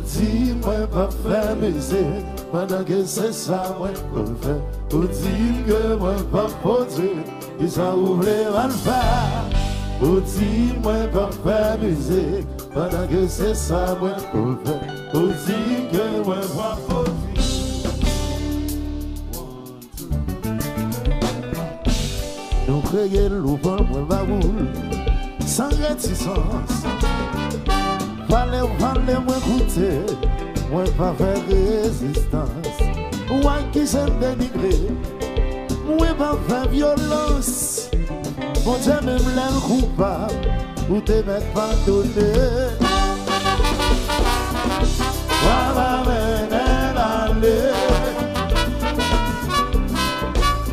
dis moi pas faire musique, pendant que c'est ça moi qu'on fait. Vous dites que moi pas produire, ils ça ouvre mal faire. Vous dites moi pas faire musique, pendant que c'est ça moi qu'on fait. Vous dites que moi pas produire. Nous créons l'ouvre moi va rouler, sans réticence. Fallait moi goûter, moi pas faire résistance. Moi qui s'aime dénigrer, moi pas faire violence. Mon Dieu même l'air coupable, ou te mettre pas donné. Va m'amener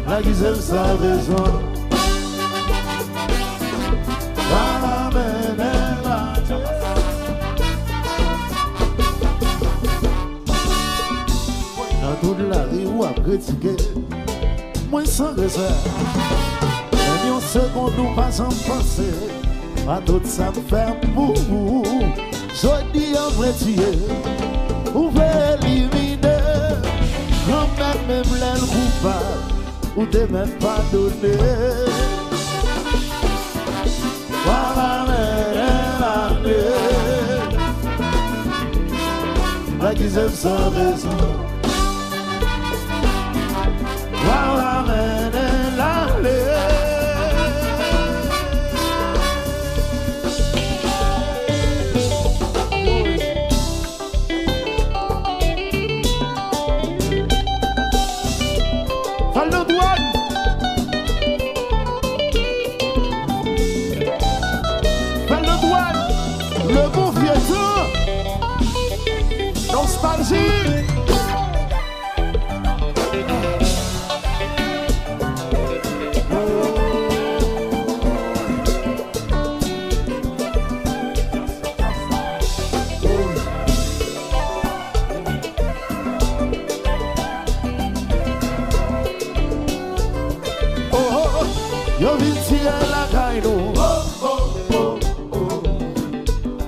la qui s'aime sa raison. Va m'amener toute la rue ou à critiquer, moi sans réserve. Mais une seconde nous pas en penser, à tout ça me fait pour vous. Je dis en vrai tuer, ou faire éliminer, quand même l'aile coupable, ou te même pas donné. Voilà la qui s'aime sans raison. Le bon vieux temps, nostalgie. Yo vin tirer la caille nous.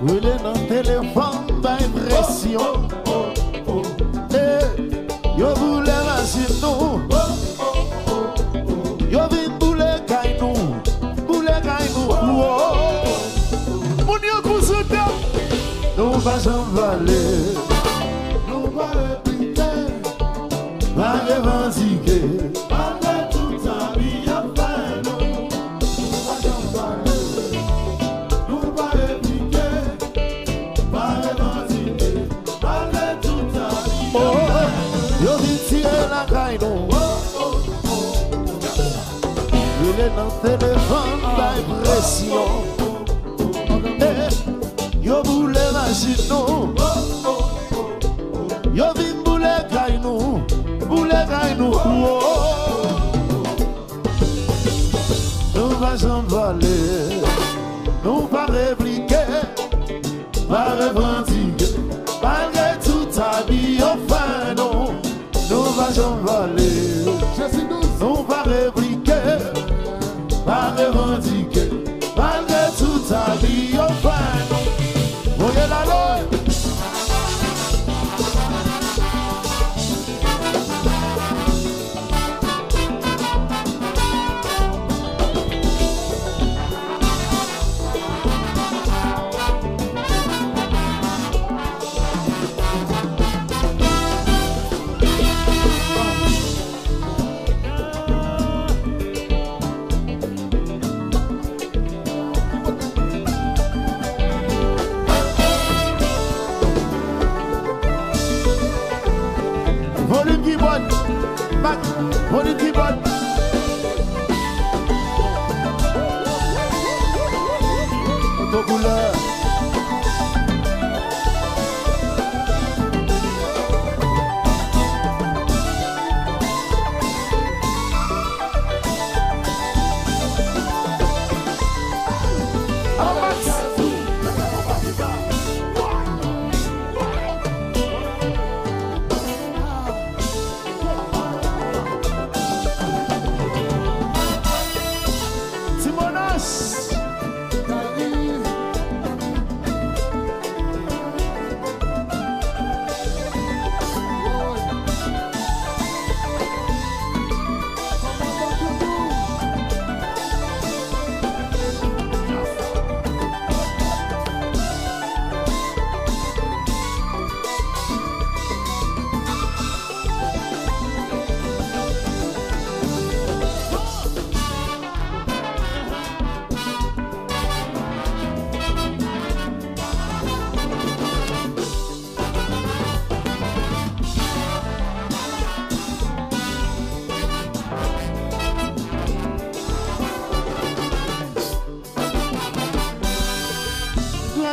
Oui, les dans téléphone d'impression. Yo voulez racine nous. Yo vin boule caille nous. Boule caille nous. Mon yo cousouta. Nous pas s'envaler. Nous pas répliquer. Pas revendiquer. Il est dans téléphone d'impression. Yo boule machine nous. Yo vin boule caille nous. Boule caille nous. Nous va s'envoler. Nous va répliquer. Va revendiquer. Malgré tout habillé au fin non. Nous va s'envoler. Nous va répliquer. Va revendiquer. Malgré tout habillé au fin non. Voyez la loi.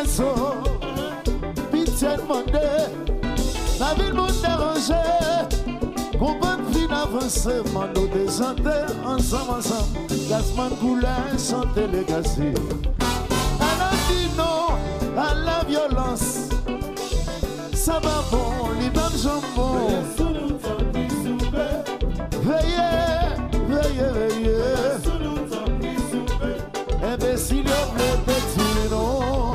garçon, pitié demandé, la ville nous dérangeait. Comprendre fin avancement, nous descendons ensemble. Gasman coulin, santé les gazés. Elle a dit non à la violence. Ça va bon, les mêmes jambons. Veillez, veillez, veillez. Imbécile, vous détruire, non.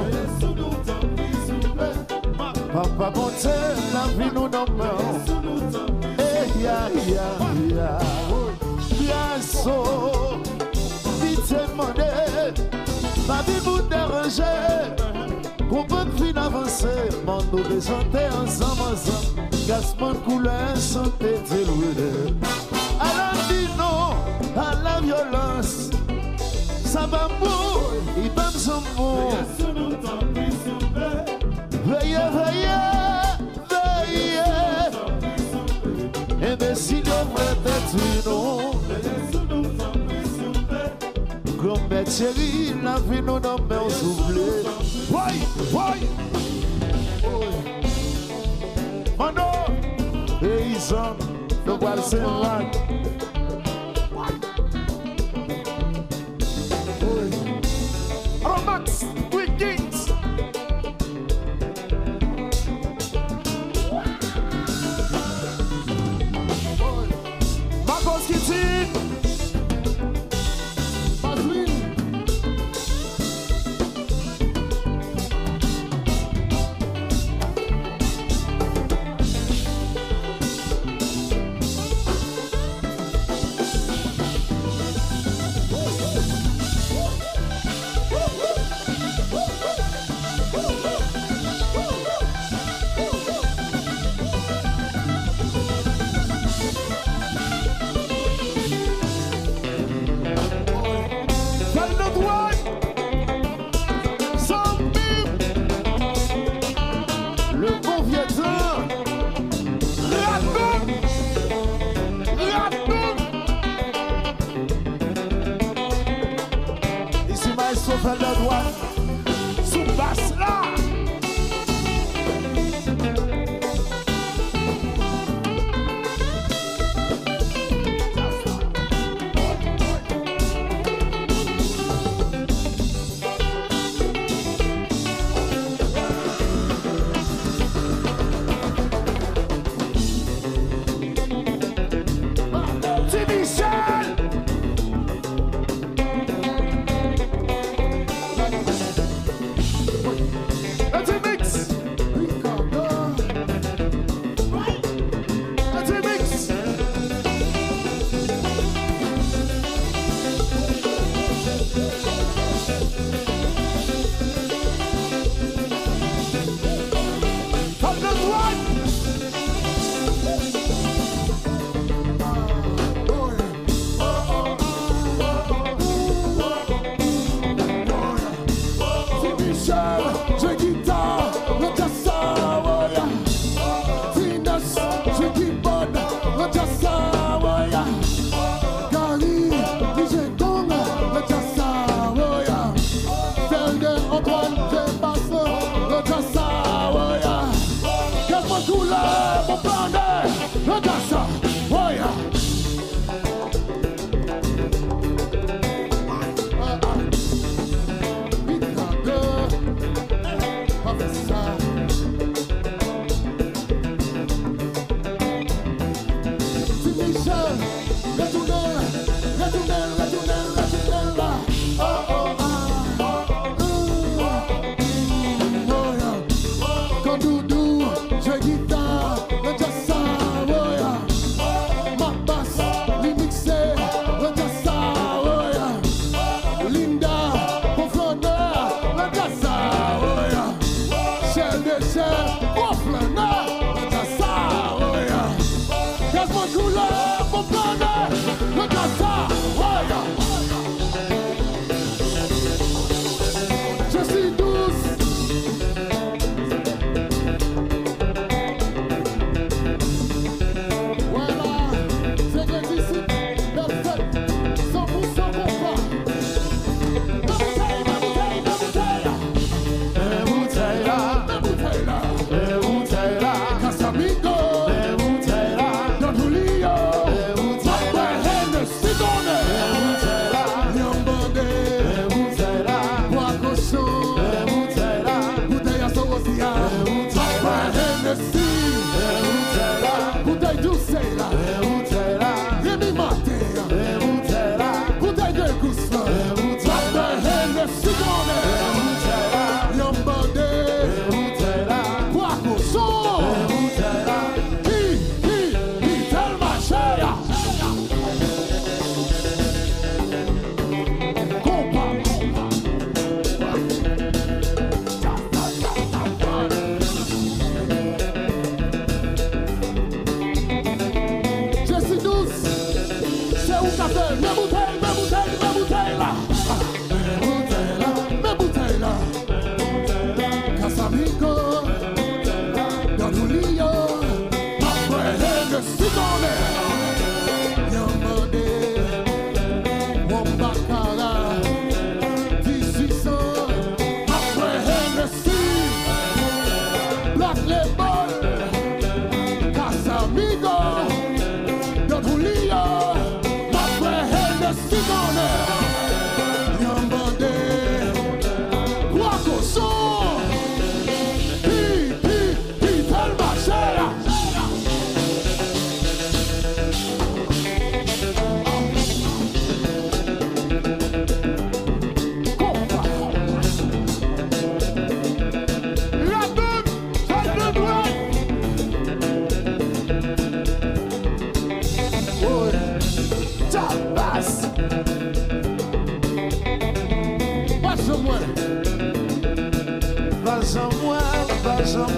Papa, bon Dieu, la vie nous donne. Ya, Biasso, pitié demandé, ma vie vous déranger. Qu'on peut fin avancer, mon nous descendez ensemble. Gasman coulin, santé déloué. Alors dit non à la violence. Ça va mourir, il va me mourir. Veillez, veillez, veillez. Imbécile, on grand mec chéri, la vie nous donne mais on s'oublie. Ouais. Mano, et ils sont, nous voient le Saint-Lac. Alors Max, Wiggins. Marcos Kitty. Fait le droit sous basse là. Gasman couleur, mon planet, le Gaza, ouais.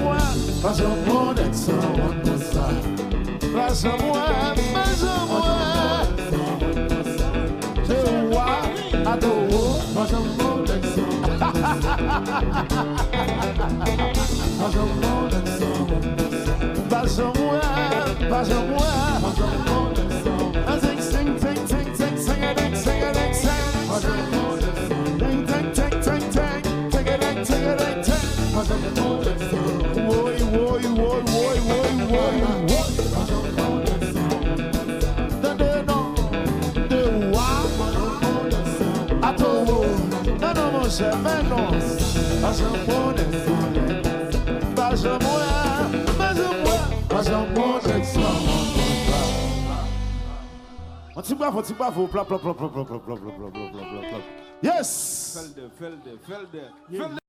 moi, pas un bon accent, pas un moi, je vois, adoro, pas un bon accent, pas un moi, pas un moi, Yes! Felde.